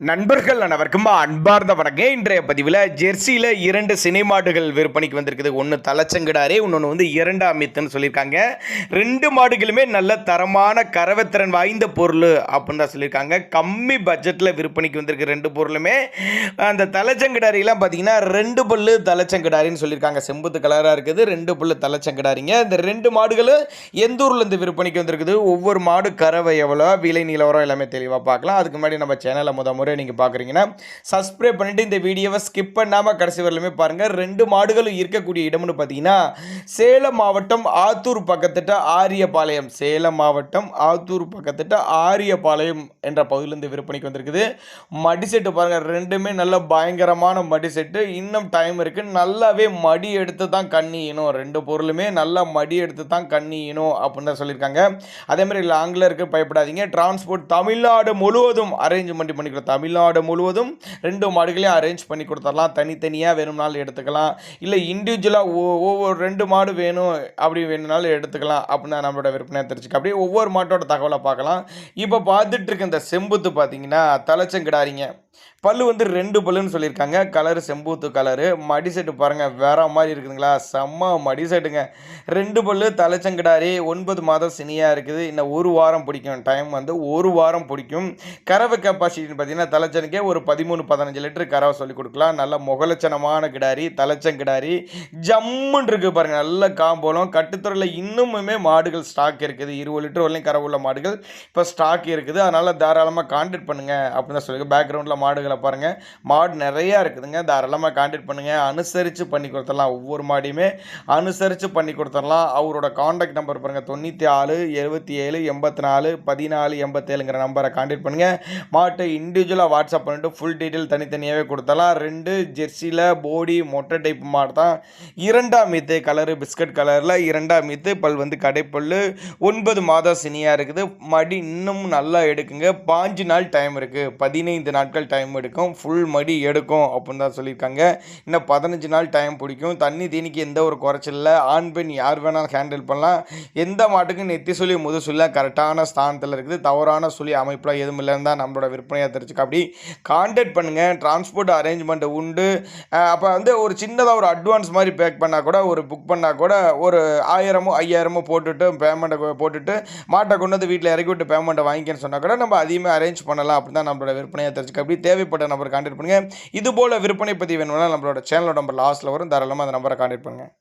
நண்பர்கள் அனைவருக்கும் அன்பார்ந்த வணக்கம். இன்றைய பதிவில் ஜெர்சியில் 2 சினை மாடுகள் விற்பனைக்கு வந்திருக்குது. ஒன்று தலைச்சங்கடாரே, இன்னொன்று வந்து இரண்டாம் மித்துன்னு சொல்லியிருக்காங்க. 2 மாடுகளுமே நல்ல தரமான கறவைத்திறன் வாய்ந்த பொருள் அப்படின்னு தான் சொல்லியிருக்காங்க. கம்மி பட்ஜெட்டில் விற்பனைக்கு வந்திருக்கு 2 பொருளுமே. அந்த தலைச்சங்கடாரிலாம் பார்த்தீங்கன்னா 2 பல்லு தலைச்சங்கடாரின்னு சொல்லியிருக்காங்க. செம்புத்து கலராக இருக்குது, 2 பல்லு தலைச்சங்கடாரிங்க. இந்த 2 மாடுகளும் எந்த ஊர்லேருந்து விற்பனைக்கு வந்திருக்குது, ஒவ்வொரு மாடு கறவை எவ்வளோ, விலை நிலவரம் எல்லாமே தெளிவாக பார்க்கலாம். அதுக்கு முன்னாடி நம்ம சேனலை முறை நீங்கள் பார்க்குறீங்கன்னா சப்ஸ்கிரைப் பண்ணிட்டு இந்த வீடியோவை ஸ்கிப் பண்ணாமல் கடைசி வரலுமே பாருங்கள். 2 மாடுகளும் இருக்கக்கூடிய இடம்னு பார்த்தீங்கன்னா சேலம் மாவட்டம் ஆத்தூர் பக்கத்திட்ட ஆரியபாளையம். சேலம் மாவட்டம் ஆத்தூர் பக்கத்திட்ட ஆரியபாளையம் என்ற பகுதியிலிருந்து விற்பனைக்கு வந்திருக்குது. மடி செட்டு பாருங்கள், ரெண்டுமே நல்ல பயங்கரமான மடி செட்டு. இன்னும் டைம் இருக்குது, நல்லாவே மடி எடுத்து தான் கண்ணியணும். 2 பொருளுமே நல்லா மடி எடுத்து தான் கண்ணியணும் அப்படின்னு தான் சொல்லியிருக்காங்க. அதேமாதிரி லாங்கில் இருக்க பயப்படாதீங்க. டிரான்ஸ்போர்ட் தமிழ்நாடு முழுவதும் அரேஞ்ச்மெண்ட் பண்ணிக்கிறோம். தமிழ்நாடு முழுவதும் 2 மாடுகளையும் அரேஞ்ச் பண்ணி கொடுத்துடலாம். தனித்தனியாக வேணும்னாலும் எடுத்துக்கலாம், இல்லை இண்டிவிஜுவலாக ஒவ்வொரு 2 மாடு வேணும் அப்படி வேணும்னாலும் எடுத்துக்கலாம் அப்படின்னு நம்மளோட விற்பனை தெரிஞ்சுக்க. அப்படியே ஒவ்வொரு மாட்டோட தகவலை பார்க்கலாம். இப்போ பார்த்துட்டு இருக்க இந்த செம்புத்து பார்த்தீங்கன்னா தலைச்சங்கிடாரிங்க. பல்லு வந்து 2 பல்லுன்னு சொல்லியிருக்காங்க. கலரு செம்பூத்து கலரு. மடி செட்டு பாருங்கள், வேற மாதிரி இருக்குதுங்களா, செம்ம மடி செட்டுங்க. 2 பல்லு தலைச்சங்கிடாரி, 9 மாதம் சினியாக இருக்குது. இன்னும் 1 வாரம் பிடிக்கும். டைம் வந்து 1 வாரம் பிடிக்கும். கறவை கெப்பாசிட்டின்னு பார்த்தீங்கன்னா தலைச்சனுக்கே ஒரு 13-15 லிட்டர் கறவை சொல்லி கொடுக்கலாம். நல்ல முகலட்சணமான கிடாரி, தலைச்சங்கிடாரி. ஜம்முன்னு இருக்குது பாருங்கள், நல்ல காம்போலம். கட்டுத்துறையில் இன்னுமுமே மாடுகள் ஸ்டாக் இருக்குது. 20 லிட்டர் வரலையும் கறவை உள்ள மாடுகள் இப்போ ஸ்டாக் இருக்குது. அதனால் தாராளமாக கான்டாக்ட் பண்ணுங்கள் அப்படின்னு தான் சொல்லியிருக்கேன். பேக்ரவுண்டில் மாடுகளை பாருங்கள், மாடு நிறையா இருக்குதுங்க. தாராளமாக கான்டாக்ட் பண்ணுங்கள், அனுசரித்து பண்ணி கொடுத்துடலாம். ஒவ்வொரு மாடியுமே அனுசரித்து பண்ணி கொடுத்துடலாம். அவரோட கான்டாக்ட் நம்பர் பாருங்கள், 94 77 84 14 87ங்கிற நம்பரை கான்டாக்ட் பண்ணுங்கள். மாட்டை இண்டிவிஜுவலாக வாட்ஸ்அப் பண்ணிட்டு ஃபுல் டீட்டெயில் தனித்தனியாகவே கொடுத்தலாம். 2 ஜெர்சியில் போடி மொட்டை டைப் மாடு தான். 2ஆம் மீத்து கலரு பிஸ்கட் கலரில் 2ஆம் மீத்து. பல் வந்து கடைப்பல், 9 மாதம் சினியாக இருக்குது. மடி இன்னும் நல்லா எடுக்குங்க. 5 நாள் டைம் இருக்குது, 15 நாட்கள் டைம் எடுக்கும். ஃபுல் மடி எடுக்கும் அப்படின்னு தான் சொல்லியிருக்காங்க. இன்னும் 15 நாள் டைம் பிடிக்கும். தண்ணி தீனிக்கு எந்த ஒரு குறைச்சல் இல்லை. ஆண் பெண் யார் வேணாலும் ஹேண்டில் பண்ணலாம். எந்த மாட்டுக்கும் நெத்தி சொல்லி முது சொல்ல கரெக்டான ஸ்தானத்தில் இருக்குது. தவறான சொல்லி அமைப்பில் எதுவும் இல்லைன்னு தான் நம்மளோட விற்பனையாக தெரிஞ்சுக்க. அப்படி கான்டாக்ட் பண்ணுங்கள். டிரான்ஸ்போர்ட் அரேஞ்ச்மெண்ட் உண்டு. அப்போ வந்து ஒரு சின்னதாக ஒரு அட்வான்ஸ் மாதிரி பேக் பண்ணால் கூட, ஒரு புக் பண்ணால் கூட ஒரு 1000-5000 போட்டுட்டு பேமெண்ட்டை போட்டுட்டு மாட்டை கொண்டு வந்து வீட்டில் இறக்கி விட்டு பேமெண்ட்டை வாங்கிக்கன்னு சொன்னால் கூட நம்ம அதிகமாக அரேஞ்ச் பண்ணலாம். அப்படி தான் நம்மளோட விற்பனையாக தெரிஞ்சுக்க. அப்படி தேவைப்பட்ட நம்பர் கான்டாக்ட் பண்ணுங்கள். இது போல் விற்பனை பற்றி வேணும்னா நம்மளோட சேனலோட நம்பர் லாஸ்ட்டில் வரும். தாராளமாக அந்த நம்பரை கான்டாக்ட் பண்ணுங்கள்.